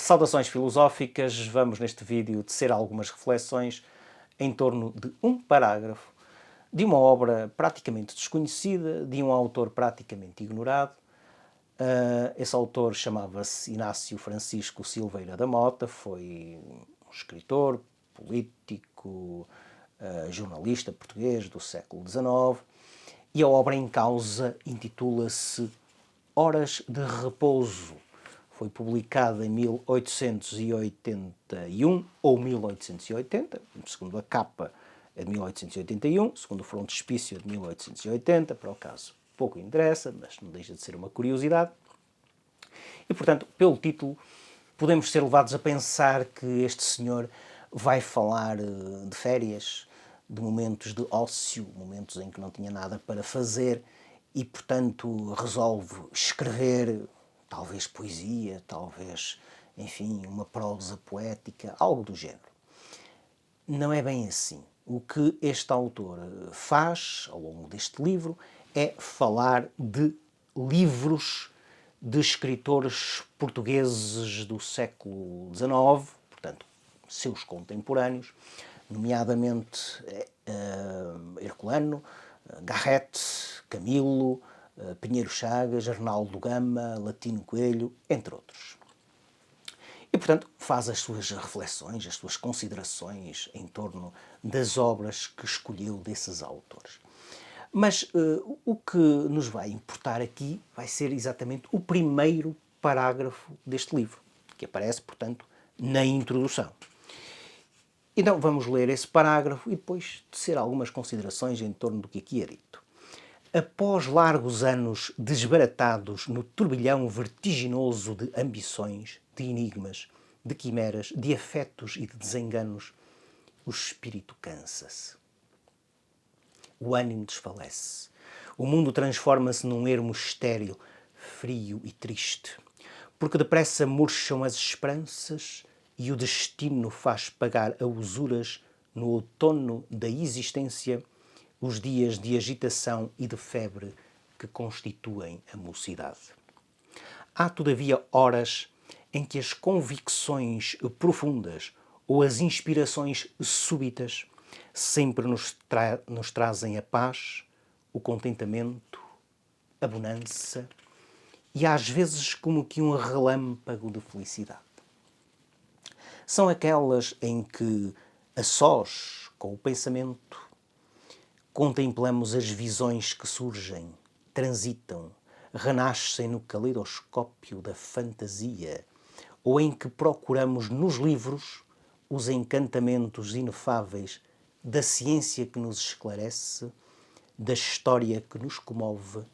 Saudações filosóficas, vamos neste vídeo tecer algumas reflexões em torno de um parágrafo de uma obra praticamente desconhecida, de um autor praticamente ignorado. Esse autor chamava-se Inácio Francisco Silveira da Mota, foi um escritor, político, jornalista português do século XIX, e a obra em causa intitula-se Horas de Repouso. Foi publicada em 1881 ou 1880, segundo a capa é de 1881, segundo o frontispício é de 1880, para o caso pouco interessa, mas não deixa de ser uma curiosidade. E, portanto, pelo título, podemos ser levados a pensar que este senhor vai falar de férias, de momentos de ócio, momentos em que não tinha nada para fazer e, portanto, resolve escrever talvez poesia, talvez, enfim, uma prosa poética, algo do género. Não é bem assim. O que este autor faz ao longo deste livro é falar de livros de escritores portugueses do século XIX, portanto, seus contemporâneos, nomeadamente Herculano, Garrett, Camilo, Pinheiro Chagas, Arnaldo Gama, Latino Coelho, entre outros. E, portanto, faz as suas reflexões, as suas considerações em torno das obras que escolheu desses autores. Mas o que nos vai importar aqui vai ser exatamente o primeiro parágrafo deste livro, que aparece, portanto, na introdução. Então vamos ler esse parágrafo e depois tecer algumas considerações em torno do que aqui é dito. Após largos anos desbaratados no turbilhão vertiginoso de ambições, de enigmas, de quimeras, de afetos e de desenganos, o espírito cansa-se. O ânimo desfalece. O mundo transforma-se num ermo estéril, frio e triste, porque depressa murcham as esperanças e o destino faz pagar a usuras no outono da existência os dias de agitação e de febre que constituem a mocidade. Há, todavia, horas em que as convicções profundas ou as inspirações súbitas sempre nos trazem a paz, o contentamento, a bonança e às vezes como que um relâmpago de felicidade. São aquelas em que, a sós com o pensamento, contemplamos as visões que surgem, transitam, renascem no caleidoscópio da fantasia, ou em que procuramos nos livros os encantamentos inefáveis da ciência que nos esclarece, da história que nos comove,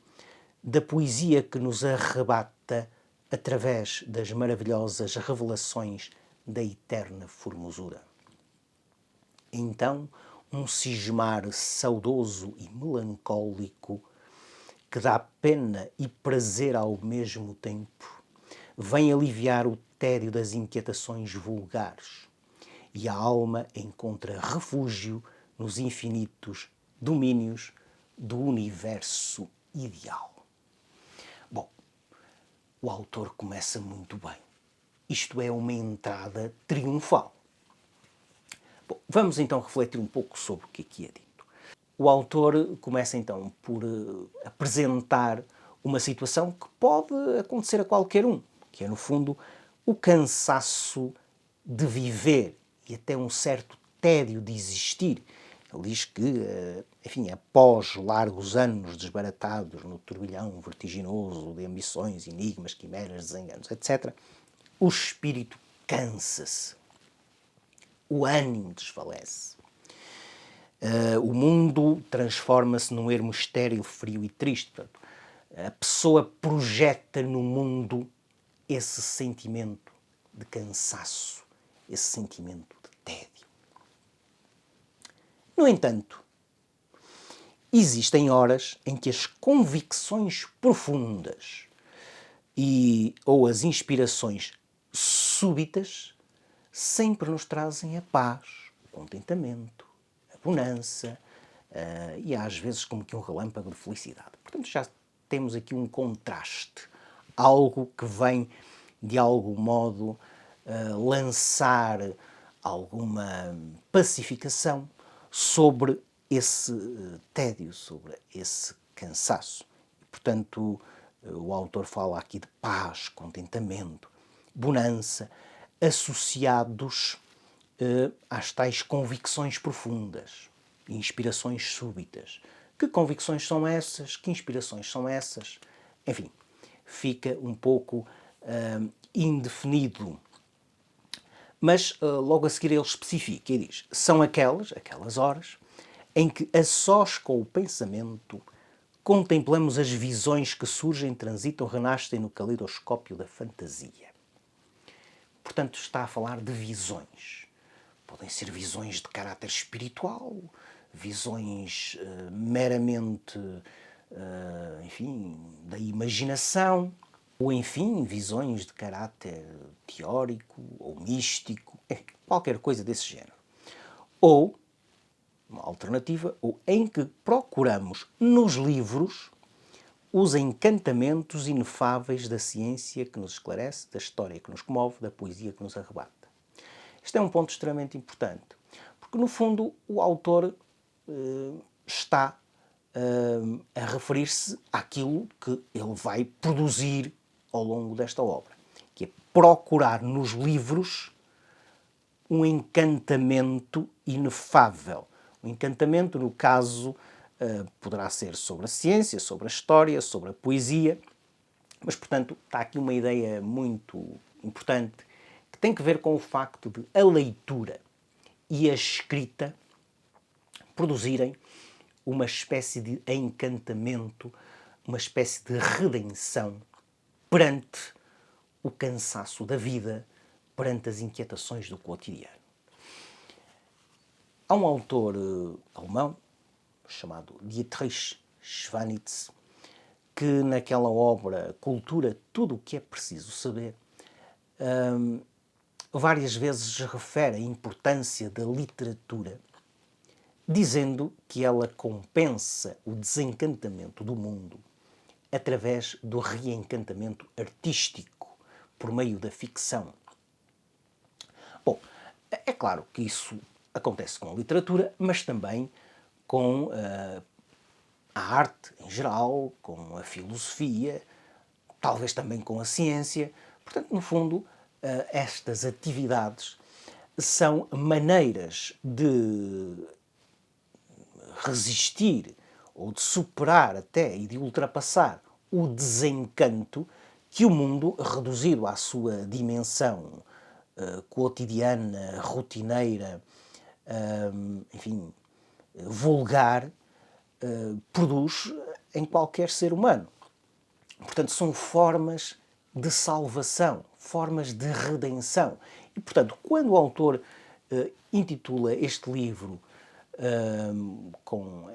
da poesia que nos arrebata através das maravilhosas revelações da eterna formosura. Então, um cismar saudoso e melancólico, que dá pena e prazer ao mesmo tempo, vem aliviar o tédio das inquietações vulgares, e a alma encontra refúgio nos infinitos domínios do universo ideal. Bom, o autor começa muito bem. Isto é uma entrada triunfal. Bom, vamos então refletir um pouco sobre o que aqui é dito. O autor começa então por apresentar uma situação que pode acontecer a qualquer um, que é no fundo o cansaço de viver e até um certo tédio de existir. Ele diz que, enfim, após largos anos desbaratados no turbilhão vertiginoso de ambições, enigmas, quimeras, desenganos, etc., o espírito cansa-se. O ânimo desfalece. O mundo transforma-se num ermo estéril, frio e triste. Portanto, a pessoa projeta no mundo esse sentimento de cansaço, esse sentimento de tédio. No entanto, existem horas em que as convicções profundas ou as inspirações súbitas sempre nos trazem a paz, o contentamento, a bonança e às vezes como que um relâmpago de felicidade. Portanto, já temos aqui um contraste, algo que vem de algum modo lançar alguma pacificação sobre esse tédio, sobre esse cansaço. Portanto, o autor fala aqui de paz, contentamento, bonança, associados às tais convicções profundas, inspirações súbitas. Que convicções são essas? Que inspirações são essas? Enfim, fica um pouco indefinido. Mas logo a seguir ele especifica e diz: são aquelas horas, em que a sós com o pensamento contemplamos as visões que surgem, transitam, renascem no caleidoscópio da fantasia. Portanto, está a falar de visões. Podem ser visões de caráter espiritual, visões meramente, enfim, da imaginação, ou enfim, visões de caráter teórico ou místico, qualquer coisa desse género. Ou, uma alternativa, ou em que procuramos nos livros os encantamentos inefáveis da ciência que nos esclarece, da história que nos comove, da poesia que nos arrebata. Este é um ponto extremamente importante, porque no fundo o autor está a referir-se àquilo que ele vai produzir ao longo desta obra, que é procurar nos livros um encantamento inefável. O encantamento, no caso, poderá ser sobre a ciência, sobre a história, sobre a poesia, mas, portanto, está aqui uma ideia muito importante que tem que ver com o facto de a leitura e a escrita produzirem uma espécie de encantamento, uma espécie de redenção perante o cansaço da vida, perante as inquietações do cotidiano. Há um autor alemão chamado Dietrich Schwanitz que naquela obra Cultura, tudo o que é preciso saber, várias vezes refere a importância da literatura, dizendo que ela compensa o desencantamento do mundo através do reencantamento artístico por meio da ficção. Bom, é claro que isso acontece com a literatura, mas também com a arte em geral, com a filosofia, talvez também com a ciência. Portanto, no fundo, estas atividades são maneiras de resistir ou de superar até e de ultrapassar o desencanto que o mundo, reduzido à sua dimensão cotidiana, rotineira, enfim, vulgar, produz em qualquer ser humano. Portanto, são formas de salvação, formas de redenção. E, portanto, quando o autor intitula este livro com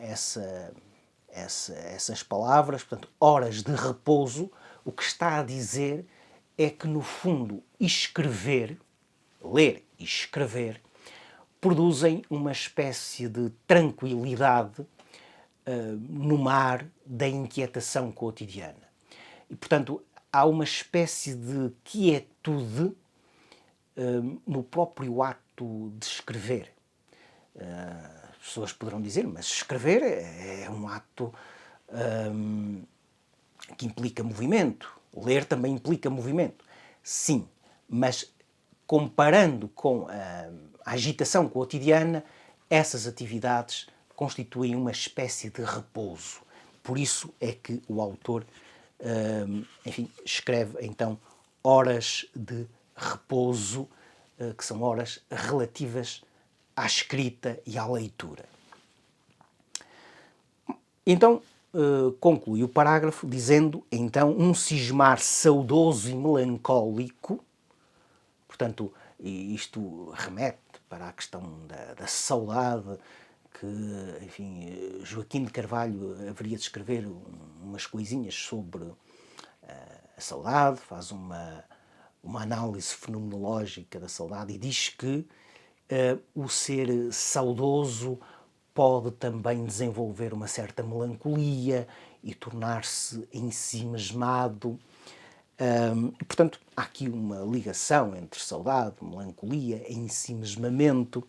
essas palavras, portanto, horas de repouso, o que está a dizer é que, no fundo, escrever, ler e escrever, produzem uma espécie de tranquilidade no mar da inquietação cotidiana. E, portanto, há uma espécie de quietude no próprio ato de escrever. As pessoas poderão dizer, mas escrever é um ato que implica movimento. Ler também implica movimento. Sim, mas comparando com a agitação cotidiana, essas atividades constituem uma espécie de repouso. Por isso é que o autor, enfim, escreve então horas de repouso, que são horas relativas à escrita e à leitura. Então, conclui o parágrafo dizendo, então, um cismar saudoso e melancólico, portanto, isto remete para a questão da saudade, que, enfim, Joaquim de Carvalho haveria de escrever umas coisinhas sobre a saudade, faz uma análise fenomenológica da saudade e diz que o ser saudoso pode também desenvolver uma certa melancolia e tornar-se ensimismado. E, portanto, há aqui uma ligação entre saudade, melancolia, ensimismamento.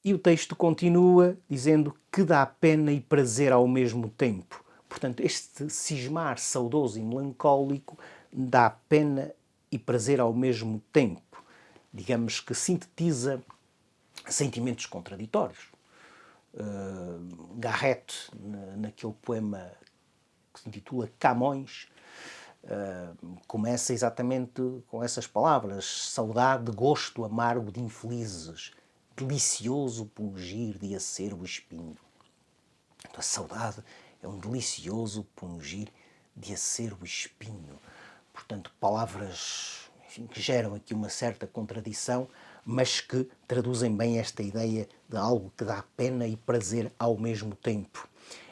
E o texto continua dizendo que dá pena e prazer ao mesmo tempo. Portanto, este cismar saudoso e melancólico dá pena e prazer ao mesmo tempo. Digamos que sintetiza sentimentos contraditórios. Garrett, naquele poema que se intitula Camões, começa exatamente com essas palavras: saudade, gosto amargo de infelizes, delicioso pungir de acerbo espinho. Então, a saudade é um delicioso pungir de acerbo espinho. Portanto, palavras, enfim, que geram aqui uma certa contradição, mas que traduzem bem esta ideia de algo que dá pena e prazer ao mesmo tempo.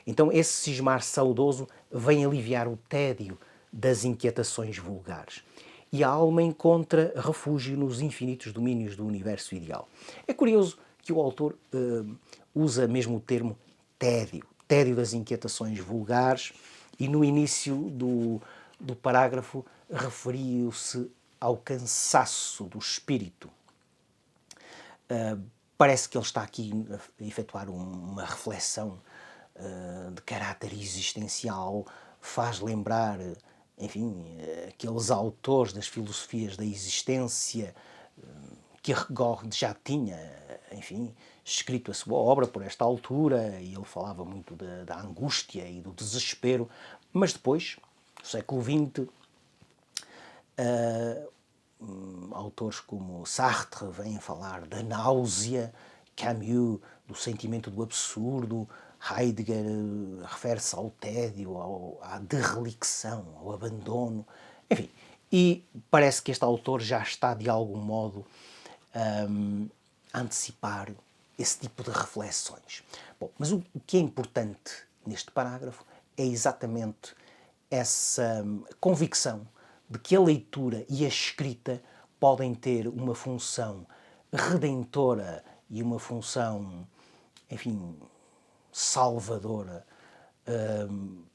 Então, esse cismar saudoso vem aliviar o tédio das inquietações vulgares. E a alma encontra refúgio nos infinitos domínios do universo ideal. É curioso que o autor usa mesmo o termo tédio, tédio das inquietações vulgares, e no início do parágrafo referiu-se ao cansaço do espírito. Parece que ele está aqui a efetuar uma reflexão de caráter existencial, faz lembrar, enfim, aqueles autores das filosofias da existência que Kierkegaard já tinha, enfim, escrito a sua obra por esta altura, e ele falava muito da angústia e do desespero, mas depois, no século XX, autores como Sartre vêm falar da náusea, Camus do sentimento do absurdo, Heidegger refere-se ao tédio, à derelição, ao abandono, enfim. E parece que este autor já está, de algum modo, a antecipar esse tipo de reflexões. Bom, mas o que é importante neste parágrafo é exatamente essa convicção de que a leitura e a escrita podem ter uma função redentora e uma função, enfim, salvadora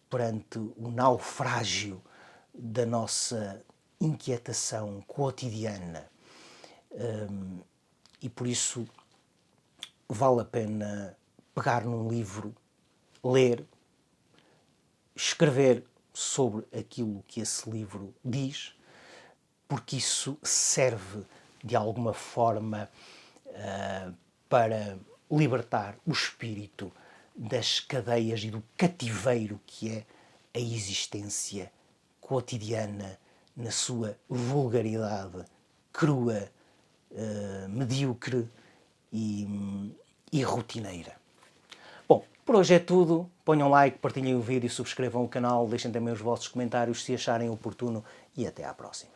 perante o naufrágio da nossa inquietação cotidiana. E por isso vale a pena pegar num livro, ler, escrever sobre aquilo que esse livro diz, porque isso serve de alguma forma para libertar o espírito das cadeias e do cativeiro que é a existência cotidiana na sua vulgaridade crua, medíocre e rotineira. Bom, por hoje é tudo. Ponham like, partilhem o vídeo, subscrevam o canal, deixem também os vossos comentários se acharem oportuno e até à próxima.